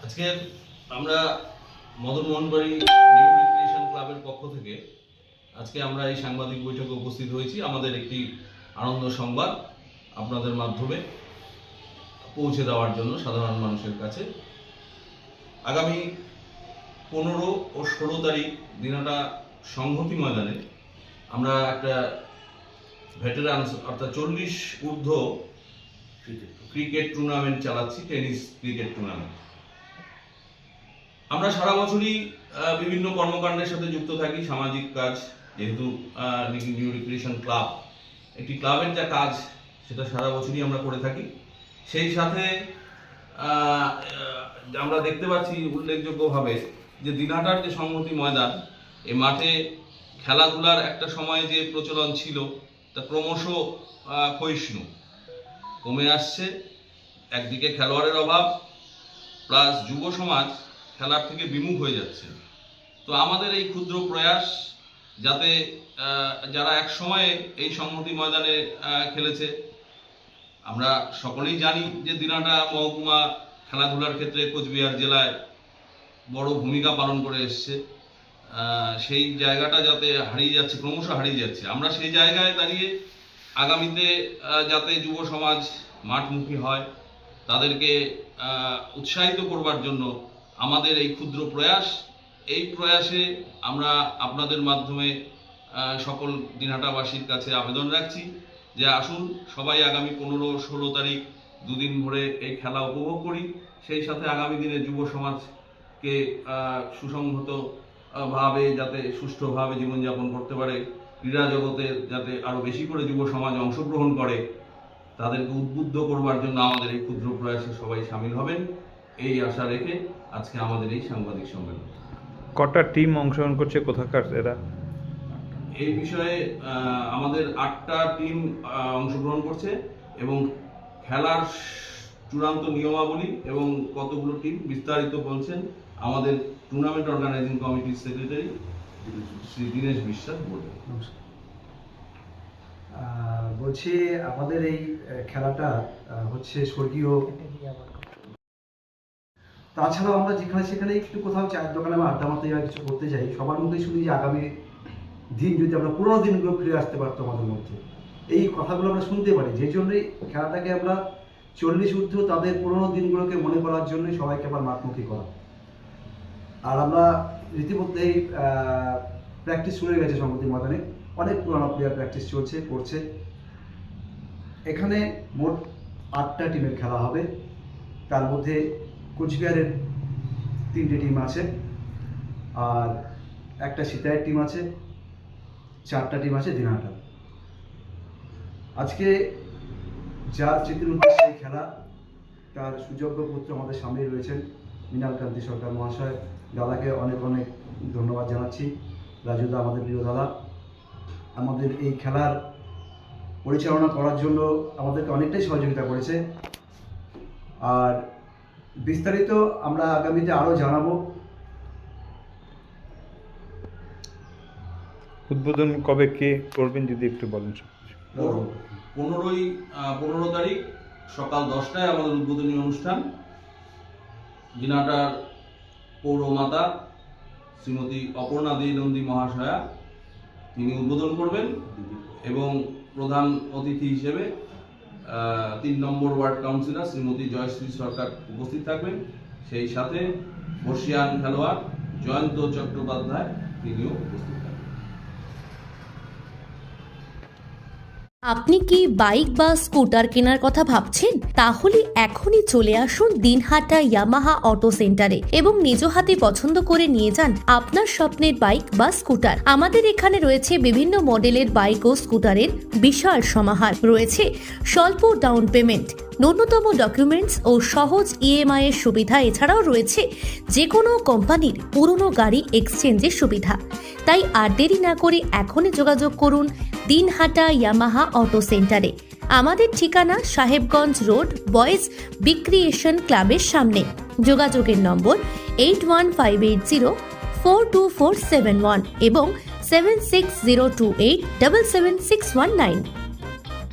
আজকে আমরা Madan Mohanbari new recreation ক্লাবের পক্ষ থেকে আজকে আমরা এই সাংবাদিক বৈঠকে উপস্থিত হয়েছি। আমাদের একটি আনন্দ সংবাদ আপনাদের মাধ্যমে পৌঁছে দেওয়ার জন্য সাধারণ মানুষের কাছে। আগামী 15 ও 16 তারিখ দিনহাটা সংহতি ময়দানে আমরা একটা ভেটেরানস অর্থাৎ 40 ঊর্ধ্ব ক্রিকেট টুর্নামেন্ট চালাচ্ছি, টেনিস ক্রিকেট টুর্নামেন্ট। আমরা সারা বছরই বিভিন্ন কর্মকাণ্ডের সাথে যুক্ত থাকি, সামাজিক কাজ, যেহেতু নিউ রিক্রিয়েশন ক্লাব একটি ক্লাবের যা কাজ সেটা সারা বছরই আমরা করে থাকি। সেই সাথে আমরা দেখতে পাচ্ছি উল্লেখযোগ্যভাবে যে দিনহাটার যে সংহতি ময়দান, এই মাঠে খেলাধুলার একটা সময় যে প্রচলন ছিল তা ক্রমশ ক্ষয়িষ্ণু, কমে আসছে। একদিকে খেলোয়াড়ের অভাব, প্লাস যুব সমাজ খেলার থেকে বিমুখ হয়ে যাচ্ছে। তো আমাদের এই ক্ষুদ্র প্রয়াস, যাতে যারা এক সময়ে এই সংহতি ময়দানে খেলেছে, আমরা সকলেই জানি যে দিনহাটা মহকুমা খেলাধুলার ক্ষেত্রে কোচবিহার জেলায় বড় ভূমিকা পালন করে এসছে। সেই জায়গাটা যাতে হারিয়ে যাচ্ছে, ক্রমশ হারিয়ে যাচ্ছে। আমরা সেই জায়গায় দাঁড়িয়ে আগামীতে যাতে যুব সমাজ মাঠমুখী হয়, তাদেরকে উৎসাহিত করবার জন্য আমাদের এই ক্ষুদ্র প্রয়াস। এই প্রয়াসে আমরা আপনাদের মাধ্যমে সকল দিনহাটাবাসীর কাছে আবেদন রাখছি যে আসুন সবাই আগামী 15-16 তারিখ দুদিন ধরে এই খেলা উপভোগ করি। সেই সাথে আগামী দিনে যুব সমাজকে সুসংহত ভাবে যাতে সুষ্ঠুভাবে জীবনযাপন করতে পারে, ক্রীড়া জগতে যাতে আরও বেশি করে যুব সমাজ অংশগ্রহণ করে, তাদেরকে উদ্বুদ্ধ করবার জন্য আমাদের এই ক্ষুদ্র প্রয়াসে সবাই সামিল হবেন, এই আশা রেখে আজকে আমাদের এই সাংবাদিক সম্মেলন। কটা টিম অংশগ্রহণ করছে, কোথাকার এরা? এই বিষয়ে আমাদের 8টা টিম অংশগ্রহণ করছে এবং খেলার চূড়ান্ত নিয়মাবলী এবং কতগুলো টিম বিস্তারিত বলছেন আমাদের টুর্নামেন্ট অর্গানাইজিং কমিটির সেক্রেটারি শ্রী দীনেশ বিশ্বাস বলবেন। বলছি আমাদের এই খেলাটা হচ্ছে স্বর্গীয়, তাছাড়াও আমরা যেখানে সেখানে একটু কোথাও চায়ের দোকানে বা আড্ডা মারতে যাই, কিছু করতে যাই, সবার মধ্যেই শুনি যে আগামী দিন যদি আমরা পুরোনো দিনগুলো ফিরে আসতে পারতো আমাদের মধ্যে, এই কথাগুলো আমরা শুনতে পারি। যে জন্যই খেলাটাকে আমরা 40 ঊর্ধ্ব তাদের পুরোনো দিনগুলোকে মনে করার জন্যই সবাইকে আবার মাঠমুখী করা। আর আমরা রীতিমধ্যেই প্র্যাকটিস শুরু হয়ে গেছে সংহতি ময়দানে, অনেক পুরোনো প্লেয়ার প্র্যাকটিস করছে। এখানে মোট 8টা টিমের খেলা হবে। তার মধ্যে কোচবিহারের 3টে টিম আছে, আর একটা সিতাইয়ের টিম আছে, 4টা টিম আছে দিনহাটা। আজকে যার স্মৃতির উদ্দেশ্যে এই খেলা, তার সুযোগ্য পুত্র আমাদের সামনে রয়েছেন মৃণাল কান্তি সরকার মহাশয়। দাদাকে অনেক অনেক ধন্যবাদ জানাচ্ছি। রাজুদা আমাদের প্রিয় দাদা, আমাদের এই খেলার পরিচালনা করার জন্য আমাদেরকে অনেকটাই সহযোগিতা করেছে। আর বিস্তারিত আমরা আগামীতে আরও জানাবো। উদ্বোধন কবে কে করবেন যদি একটু বলেন। 15 তারিখ সকাল 10টায় আমাদের উদ্বোধনী অনুষ্ঠান। দিনহাটার পৌরমাতা শ্রীমতী অপর্ণা দে নন্দী মহাশয়া তিনি উদ্বোধন করবেন এবং প্রধান অতিথি হিসেবে 3 নম্বর ওয়ার্ড কাউন্সিলর শ্রীমতী জয়শ্রী সরকার উপস্থিত থাকবেন। সেই সাথে বর্ষিয়ান খেলোয়াড় জয়ন্ত চট্টোপাধ্যায় তিনিও উপস্থিত থাকবেন। আপনি কি বাইক বা স্কুটার কেনার কথা ভাবছেন? তাহলে এখনই চলে আসুন দিনহাটা ইয়ামাহা অটো সেন্টারে এবং নিজ হাতে পছন্দ করে নিয়ে যান আপনার স্বপ্নের বাইক বা স্কুটার। আমাদের এখানে রয়েছে বিভিন্ন মডেলের বাইক ও স্কুটারের বিশাল সমাহার। রয়েছে স্বল্প ডাউন পেমেন্ট, ন্যূনতম ডকুমেন্টস ও সহজ ইএমআই এর সুবিধা। এছাড়াও রয়েছে যে কোনো কোম্পানির পুরনো গাড়ি এক্সচেঞ্জের সুবিধা। তাই আর দেরি না করে এখনই যোগাযোগ করুন দিনহাটা ইয়ামাহা অটো সেন্টারে। আমাদের ঠিকানা সাহেবগঞ্জ রোড, বয়েজ রিক্রিয়েশন ক্লাবের সামনে। যোগাযোগের নম্বর 8158042471 এবং 7602877619।